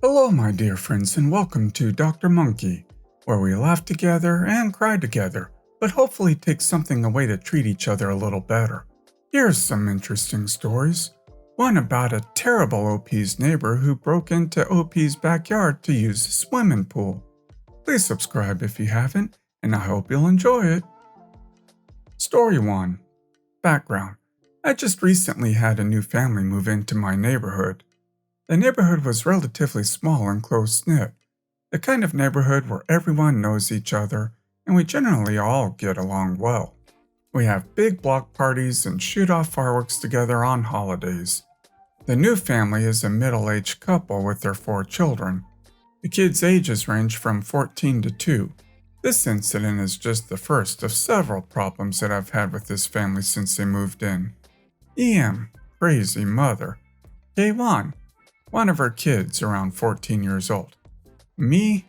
Hello, my dear friends, and welcome to Dr.Monkey, where we laugh together and cry together, but hopefully take something away to treat each other a little better. Here's some interesting stories. One about a terrible OP's neighbor who broke into OP's backyard to use the swimming pool. Please subscribe if you haven't, and I hope you'll enjoy it. Story 1. Background. I just recently had a new family move into my neighborhood. The neighborhood was relatively small and close-knit, the kind of neighborhood where everyone knows each other and we generally all get along well. We have big block parties and shoot off fireworks together on holidays. The new family is a middle-aged couple with their 4 children. The kids' ages range from 14 to 2. This incident is just the first of several problems that I've had with this family since they moved in. Crazy mother. K1. One of her kids around 14 years old. Me,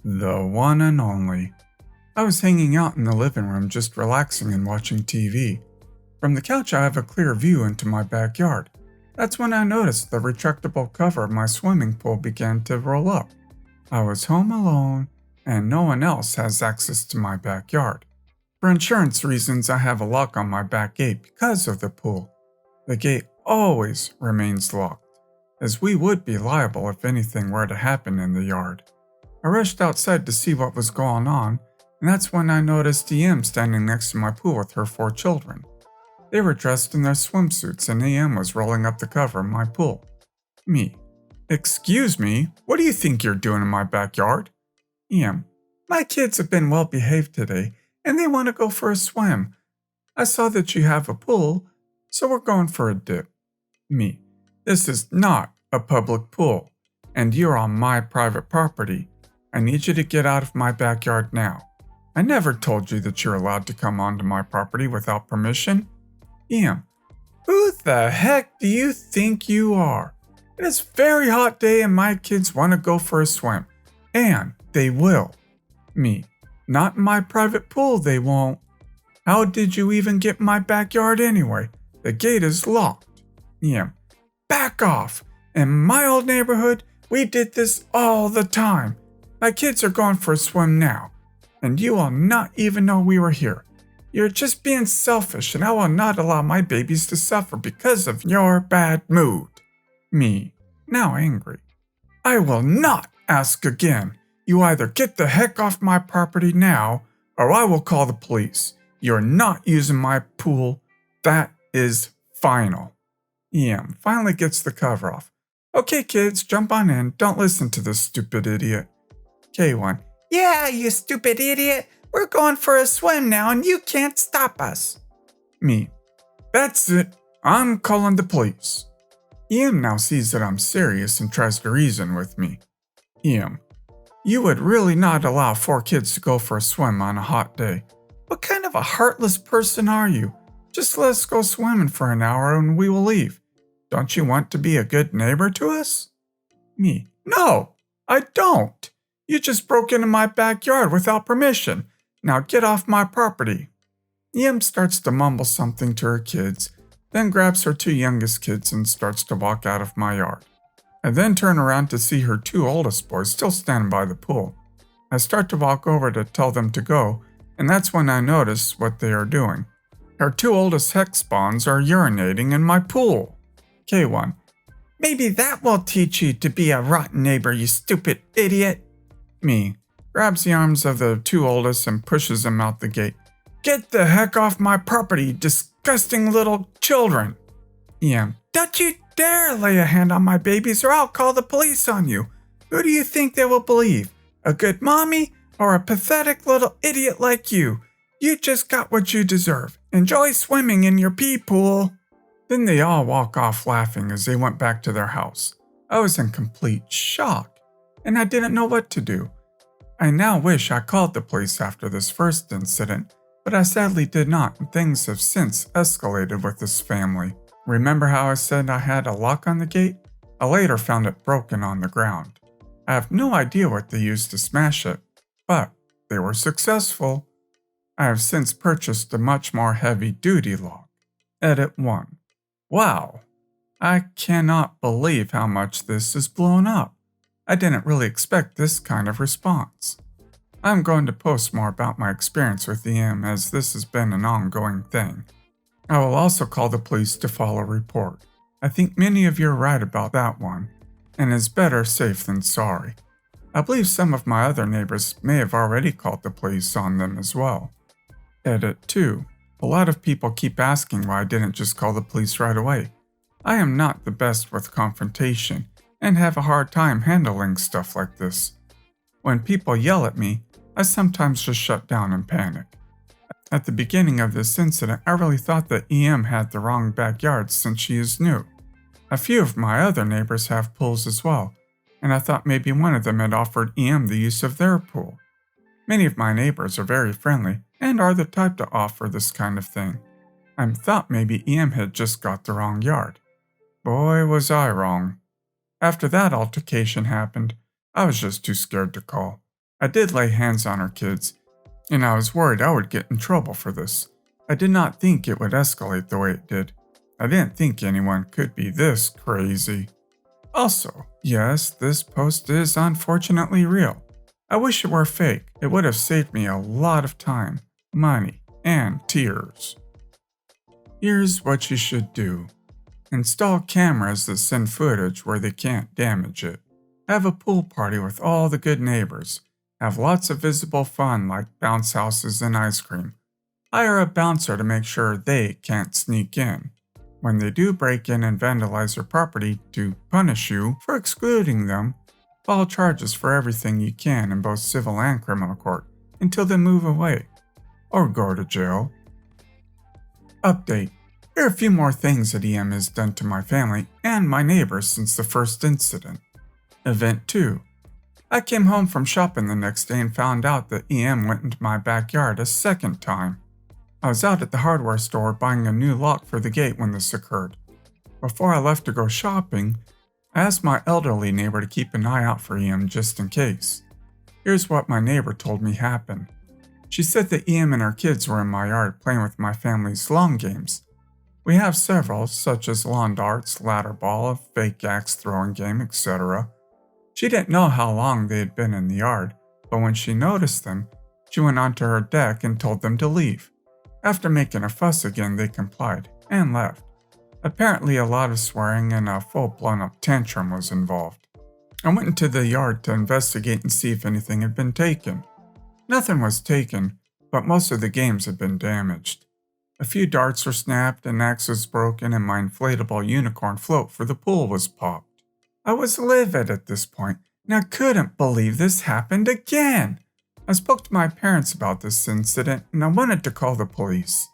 the one and only. I was hanging out in the living room just relaxing and watching TV. From the couch I have a clear view into my backyard. That's when I noticed the retractable cover of my swimming pool began to roll up. I was home alone and no one else has access to my backyard. For insurance reasons I have a lock on my back gate because of the pool. The gate always remains locked, as we would be liable if anything were to happen in the yard. I rushed outside to see what was going on, and that's when I noticed EM standing next to my pool with her 4 children. They were dressed in their swimsuits and EM was rolling up the cover of my pool. Me. Excuse me, what do you think you're doing in my backyard? EM. My kids have been well behaved today, and they want to go for a swim. I saw that you have a pool, so we're going for a dip. Me. This is not a public pool, and you're on my private property. I need you to get out of my backyard now. I never told you that you're allowed to come onto my property without permission. EM. Who the heck do you think you are? It is a very hot day and my kids want to go for a swim. And they will. Me. Not in my private pool, they won't. How did you even get in my backyard anyway? The gate is locked. EM. Back off! In my old neighborhood, we did this all the time. My kids are going for a swim now, and you will not even know we were here. You're just being selfish, and I will not allow my babies to suffer because of your bad mood. Me, now angry. I will not ask again. You either get the heck off my property now, or I will call the police. You're not using my pool. That is final. EM finally gets the cover off. Okay, kids, jump on in. Don't listen to this stupid idiot. K1. Yeah, you stupid idiot. We're going for a swim now and you can't stop us. Me. That's it. I'm calling the police. EM now sees that I'm serious and tries to reason with me. EM. You would really not allow 4 kids to go for a swim on a hot day. What kind of a heartless person are you? Just let us go swimming for an hour and we will leave. Don't you want to be a good neighbor to us? Me. No, I don't. You just broke into my backyard without permission. Now get off my property. EM starts to mumble something to her kids, then grabs her 2 youngest kids and starts to walk out of my yard. I then turn around to see her 2 oldest boys still standing by the pool. I start to walk over to tell them to go, and that's when I notice what they are doing. Her 2 oldest hex spawns are urinating in my pool. K1. Maybe that will teach you to be a rotten neighbor, you stupid idiot. Me. Grabs the arms of the 2 oldest and pushes them out the gate. Get the heck off my property, disgusting little children. EM. Don't you dare lay a hand on my babies or I'll call the police on you. Who do you think they will believe? A good mommy or a pathetic little idiot like you? You just got what you deserve. Enjoy swimming in your pee pool. Then they all walk off laughing as they went back to their house. I was in complete shock, and I didn't know what to do. I now wish I called the police after this first incident, but I sadly did not, and things have since escalated with this family. Remember how I said I had a lock on the gate? I later found it broken on the ground. I have no idea what they used to smash it, but they were successful. I have since purchased a much more heavy-duty lock. Edit 1. Wow, I cannot believe how much this is blown up. I didn't really expect this kind of response. I'm going to post more about my experience with EM as this has been an ongoing thing. I will also call the police to file a report. I think many of you are right about that one, and it's better safe than sorry. I believe some of my other neighbors may have already called the police on them as well. Edit 2. A lot of people keep asking why I didn't just call the police right away. I am not the best with confrontation and have a hard time handling stuff like this. When people yell at me, I sometimes just shut down and panic. At the beginning of this incident, I really thought that EM had the wrong backyard since she is new. A few of my other neighbors have pools as well, and I thought maybe one of them had offered EM the use of their pool. Many of my neighbors are very friendly and are the type to offer this kind of thing. I thought maybe EM had just got the wrong yard. Boy, was I wrong. After that altercation happened, I was just too scared to call. I did lay hands on her kids, and I was worried I would get in trouble for this. I did not think it would escalate the way it did. I didn't think anyone could be this crazy. Also, yes, this post is unfortunately real. I wish it were fake. It would have saved me a lot of time, money, and tears. Here's what you should do. Install cameras that send footage where they can't damage it. Have a pool party with all the good neighbors. Have lots of visible fun like bounce houses and ice cream. Hire a bouncer to make sure they can't sneak in. When they do break in and vandalize your property to punish you for excluding them, file charges for everything you can in both civil and criminal court until they move away, or go to jail. Update. Here are a few more things that EM has done to my family and my neighbors since the first incident. Event 2. I came home from shopping the next day and found out that EM went into my backyard a second time. I was out at the hardware store buying a new lock for the gate when this occurred. Before I left to go shopping, I asked my elderly neighbor to keep an eye out for EM just in case. Here's what my neighbor told me happened. She said that EM and her kids were in my yard playing with my family's lawn games. We have several, such as lawn darts, ladder ball, a fake axe throwing game, etc. She didn't know how long they had been in the yard, but when she noticed them, she went onto her deck and told them to leave. After making a fuss again, they complied and left. Apparently, a lot of swearing and a full-blown tantrum was involved. I went into the yard to investigate and see if anything had been taken. Nothing was taken, but most of the games had been damaged. A few darts were snapped, an axe was broken, and my inflatable unicorn float for the pool was popped. I was livid at this point, and I couldn't believe this happened again. I spoke to my parents about this incident, and I wanted to call the police.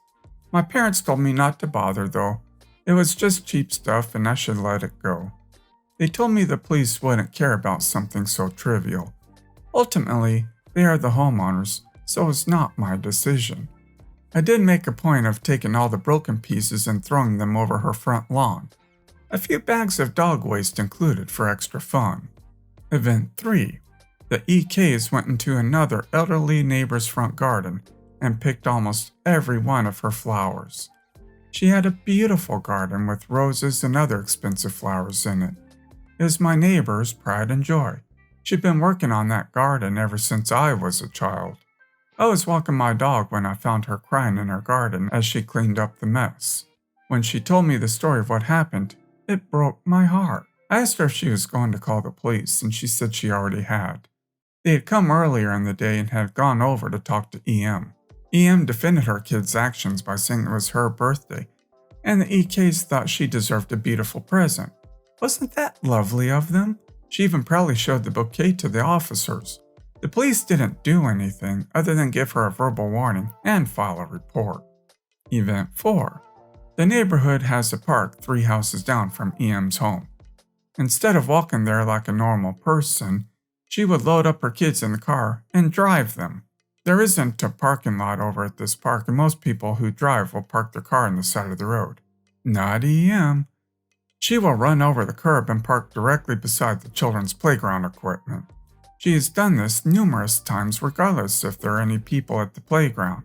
My parents told me not to bother though. It was just cheap stuff and I should let it go. They told me the police wouldn't care about something so trivial. Ultimately, they are the homeowners, so it's not my decision. I did make a point of taking all the broken pieces and throwing them over her front lawn. A few bags of dog waste included for extra fun. Event 3. The EKs went into another elderly neighbor's front garden and picked almost every one of her flowers. She had a beautiful garden with roses and other expensive flowers in it. It was my neighbor's pride and joy. She'd been working on that garden ever since I was a child. I was walking my dog when I found her crying in her garden as she cleaned up the mess. When she told me the story of what happened, it broke my heart. I asked her if she was going to call the police, and she said she already had. They had come earlier in the day and had gone over to talk to EM. EM defended her kids' actions by saying it was her birthday, and the EKs thought she deserved a beautiful present. Wasn't that lovely of them? She even proudly showed the bouquet to the officers. The police didn't do anything other than give her a verbal warning and file a report. Event 4. The neighborhood has a park 3 houses down from EM's home. Instead of walking there like a normal person, she would load up her kids in the car and drive them. There isn't a parking lot over at this park, and most people who drive will park their car on the side of the road. Not EM. She will run over the curb and park directly beside the children's playground equipment. She has done this numerous times regardless if there are any people at the playground.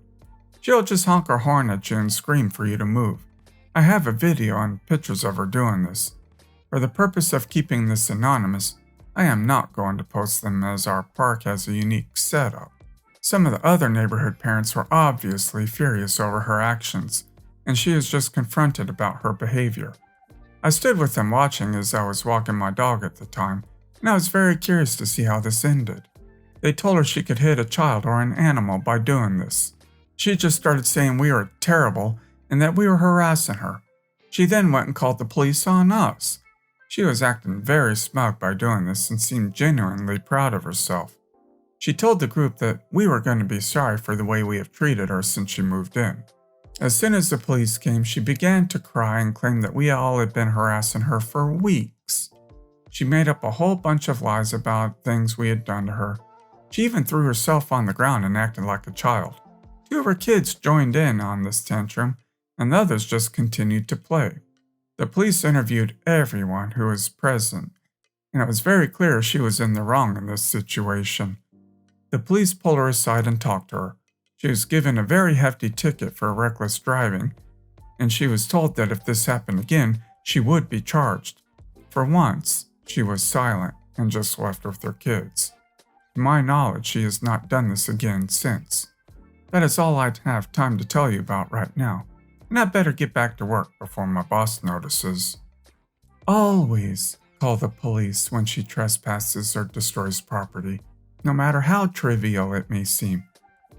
She'll just honk her horn at you and scream for you to move. I have a video and pictures of her doing this. For the purpose of keeping this anonymous, I am not going to post them as our park has a unique setup. Some of the other neighborhood parents were obviously furious over her actions, and she is just confronted about her behavior. I stood with them watching as I was walking my dog at the time, and I was very curious to see how this ended. They told her she could hit a child or an animal by doing this. She just started saying we were terrible and that we were harassing her. She then went and called the police on us. She was acting very smug by doing this and seemed genuinely proud of herself. She told the group that we were going to be sorry for the way we have treated her since she moved in. As soon as the police came, she began to cry and claimed that we all had been harassing her for weeks. She made up a whole bunch of lies about things we had done to her. She even threw herself on the ground and acted like a child. 2 of her kids joined in on this tantrum, and the others just continued to play. The police interviewed everyone who was present, and it was very clear she was in the wrong in this situation. The police pulled her aside and talked to her. She was given a very hefty ticket for reckless driving, and she was told that if this happened again, she would be charged. For once, she was silent and just left with her kids. To my knowledge, she has not done this again since. That is all I'd have time to tell you about right now, and I'd better get back to work before my boss notices. Always call the police when she trespasses or destroys property, no matter how trivial it may seem.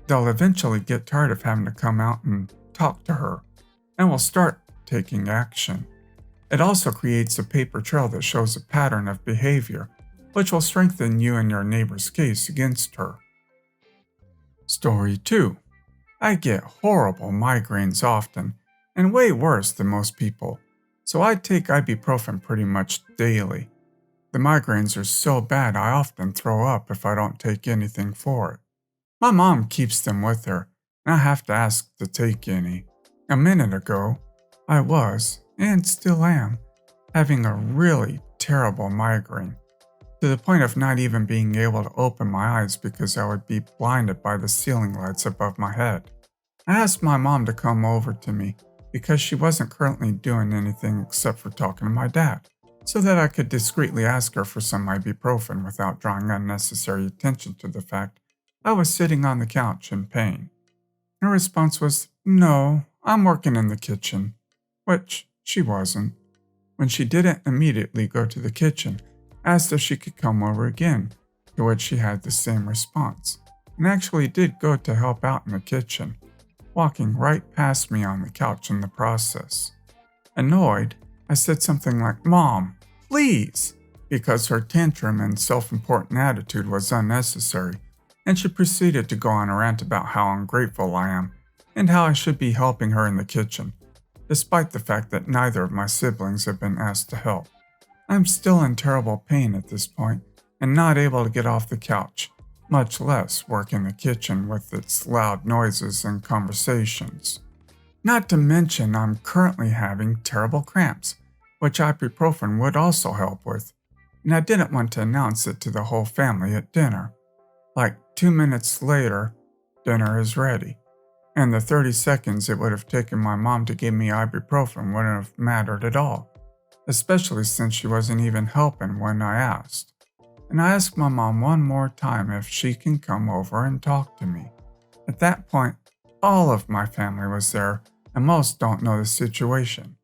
They'll eventually get tired of having to come out and talk to her, and will start taking action. It also creates a paper trail that shows a pattern of behavior, which will strengthen you and your neighbor's case against her. Story 2. I get horrible migraines often, and way worse than most people, so I take ibuprofen pretty much daily. The migraines are so bad I often throw up if I don't take anything for it. My mom keeps them with her, and I have to ask to take any. A minute ago, I was, and still am, having a really terrible migraine, to the point of not even being able to open my eyes because I would be blinded by the ceiling lights above my head. I asked my mom to come over to me because she wasn't currently doing anything except for talking to my dad, so that I could discreetly ask her for some ibuprofen without drawing unnecessary attention to the fact I was sitting on the couch in pain. Her response was, "No, I'm working in the kitchen," which she wasn't. When she didn't immediately go to the kitchen, I asked if she could come over again, to which she had the same response, and actually did go to help out in the kitchen, walking right past me on the couch in the process. Annoyed, I said something like, "Mom, please," because her tantrum and self-important attitude was unnecessary, and she proceeded to go on a rant about how ungrateful I am and how I should be helping her in the kitchen, despite the fact that neither of my siblings have been asked to help. I'm still in terrible pain at this point and not able to get off the couch, much less work in the kitchen with its loud noises and conversations. Not to mention I'm currently having terrible cramps, which ibuprofen would also help with, and I didn't want to announce it to the whole family at dinner. Like 2 minutes later, dinner is ready, and the 30 seconds it would have taken my mom to give me ibuprofen wouldn't have mattered at all, especially since she wasn't even helping when I asked. And I asked my mom one more time if she can come over and talk to me. At that point, all of my family was there, and most don't know the situation.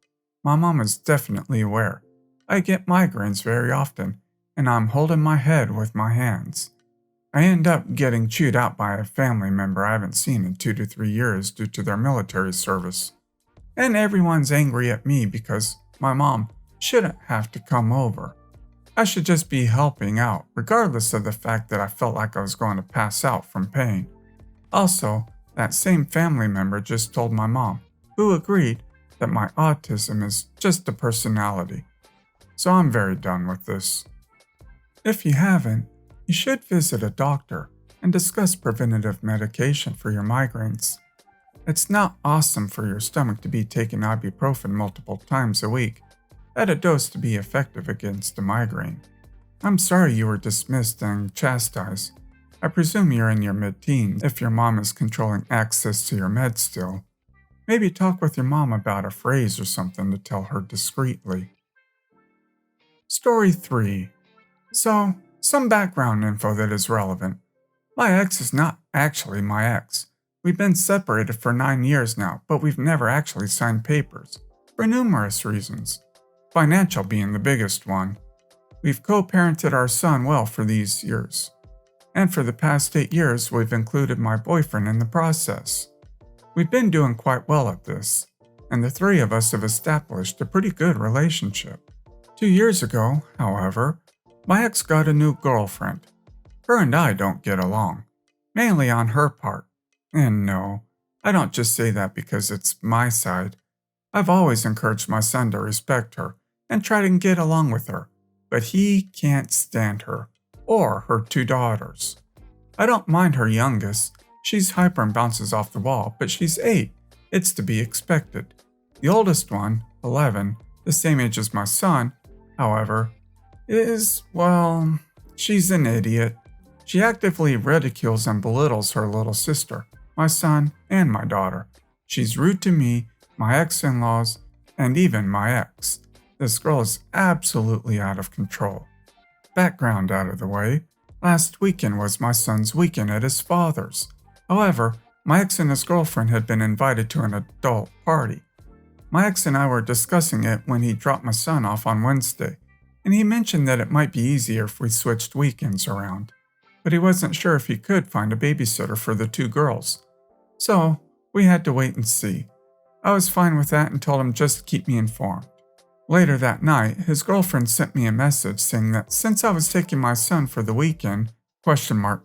My mom is definitely aware. I get migraines very often, and I'm holding my head with my hands. I end up getting chewed out by a family member I haven't seen in 2 to 3 years due to their military service. And everyone's angry at me because my mom shouldn't have to come over. I should just be helping out, regardless of the fact that I felt like I was going to pass out from pain. Also, that same family member just told my mom, who agreed that my autism is just a personality. So I'm very done with this. If you haven't, you should visit a doctor and discuss preventative medication for your migraines. It's not awesome for your stomach to be taking ibuprofen multiple times a week at a dose to be effective against a migraine. I'm sorry you were dismissed and chastised. I presume you're in your mid-teens if your mom is controlling access to your meds still. Maybe talk with your mom about a phrase or something to tell her discreetly. Story 3. So, Some background info that is relevant. My ex is not actually my ex. We've been separated for 9 years now, but we've never actually signed papers, for numerous reasons. Financial being the biggest one. We've co-parented our son well for these years. And for the past 8 years, we've included my boyfriend in the process. We've been doing quite well at this, and the three of us have established a pretty good relationship. 2 years ago, however, my ex got a new girlfriend. Her and I don't get along, mainly on her part. And no, I don't just say that because it's my side. I've always encouraged my son to respect her and try to get along with her, but he can't stand her, or her 2 daughters. I don't mind her youngest. She's hyper and bounces off the wall, but she's 8. It's to be expected. The oldest one, 11, the same age as my son, however, she's an idiot. She actively ridicules and belittles her little sister, my son, and my daughter. She's rude to me, my ex-in-laws, and even my ex. This girl is absolutely out of control. Background out of the way, last weekend was my son's weekend at his father's. However, my ex and his girlfriend had been invited to an adult party. My ex and I were discussing it when he dropped my son off on Wednesday, and he mentioned that it might be easier if we switched weekends around, but he wasn't sure if he could find a babysitter for the 2 girls. So, we had to wait and see. I was fine with that and told him just to keep me informed. Later that night, his girlfriend sent me a message saying that since I was taking my son for the weekend,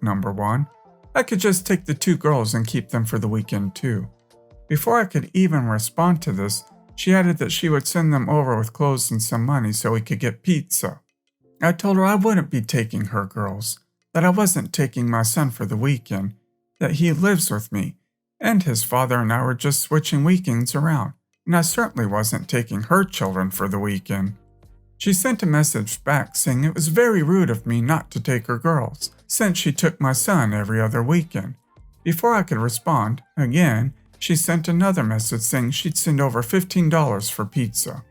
number 1, I could just take the 2 girls and keep them for the weekend too. Before I could even respond to this, she added that she would send them over with clothes and some money so we could get pizza. I told her I wouldn't be taking her girls, that I wasn't taking my son for the weekend, that he lives with me, and his father and I were just switching weekends around, and I certainly wasn't taking her children for the weekend. She sent a message back saying it was very rude of me not to take her girls, since she took my son every other weekend. Before I could respond, again, she sent another message saying she'd send over $15 for pizza.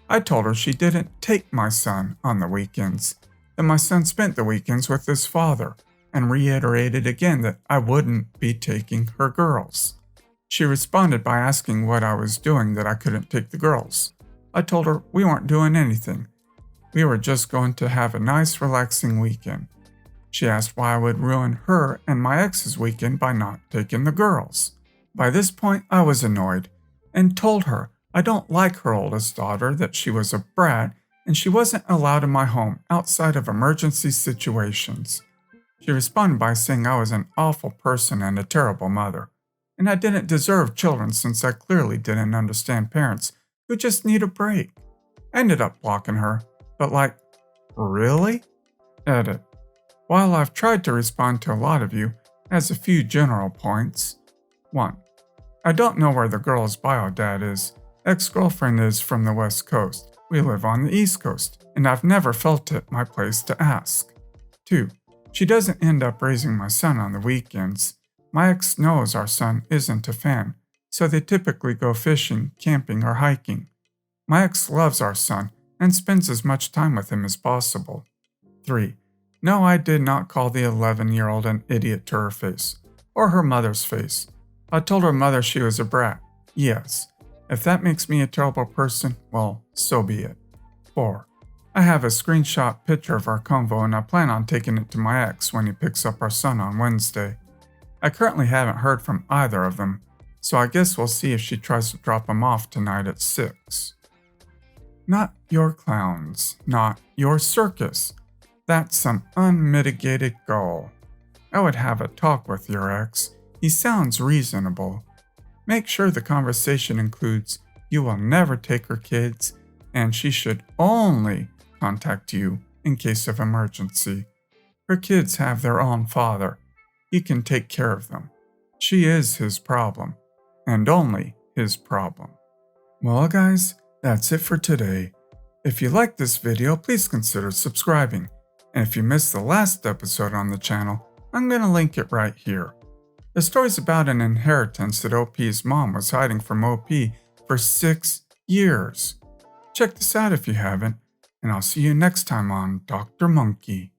I told her she didn't take my son on the weekends, that my son spent the weekends with his father, and reiterated again that I wouldn't be taking her girls. She responded by asking what I was doing that I couldn't take the girls. I told her we weren't doing anything. We were just going to have a nice relaxing weekend. She asked why I would ruin her and my ex's weekend by not taking the girls. By this point, I was annoyed and told her I don't like her oldest daughter, that she was a brat and she wasn't allowed in my home outside of emergency situations. She responded by saying I was an awful person and a terrible mother, and I didn't deserve children since I clearly didn't understand parents who just need a break. I ended up blocking her, but really? Edit. While I've tried to respond to a lot of you, as a few general points. 1. I don't know where the girl's bio dad is. Ex-girlfriend is from the West Coast. We live on the East Coast, and I've never felt it my place to ask. 2. She doesn't end up raising my son on the weekends. My ex knows our son isn't a fan, so they typically go fishing, camping, or hiking. My ex loves our son and spends as much time with him as possible. 3. No, I did not call the 11-year-old an idiot to her face, or her mother's face. I told her mother she was a brat. Yes. If that makes me a terrible person, well, so be it. 4. I have a screenshot picture of our convo and I plan on taking it to my ex when he picks up our son on Wednesday. I currently haven't heard from either of them, so I guess we'll see if she tries to drop him off tonight at 6. Not your clowns, not your circus. That's some unmitigated gall. I would have a talk with your ex. He sounds reasonable. Make sure the conversation includes you will never take her kids, and she should only contact you in case of emergency. Her kids have their own father. He can take care of them. She is his problem, and only his problem. Well, guys, that's it for today. If you liked this video, please consider subscribing. And if you missed the last episode on the channel, I'm going to link it right here. The story's about an inheritance that OP's mom was hiding from OP for 6 years. Check this out if you haven't, and I'll see you next time on Dr. Monkey.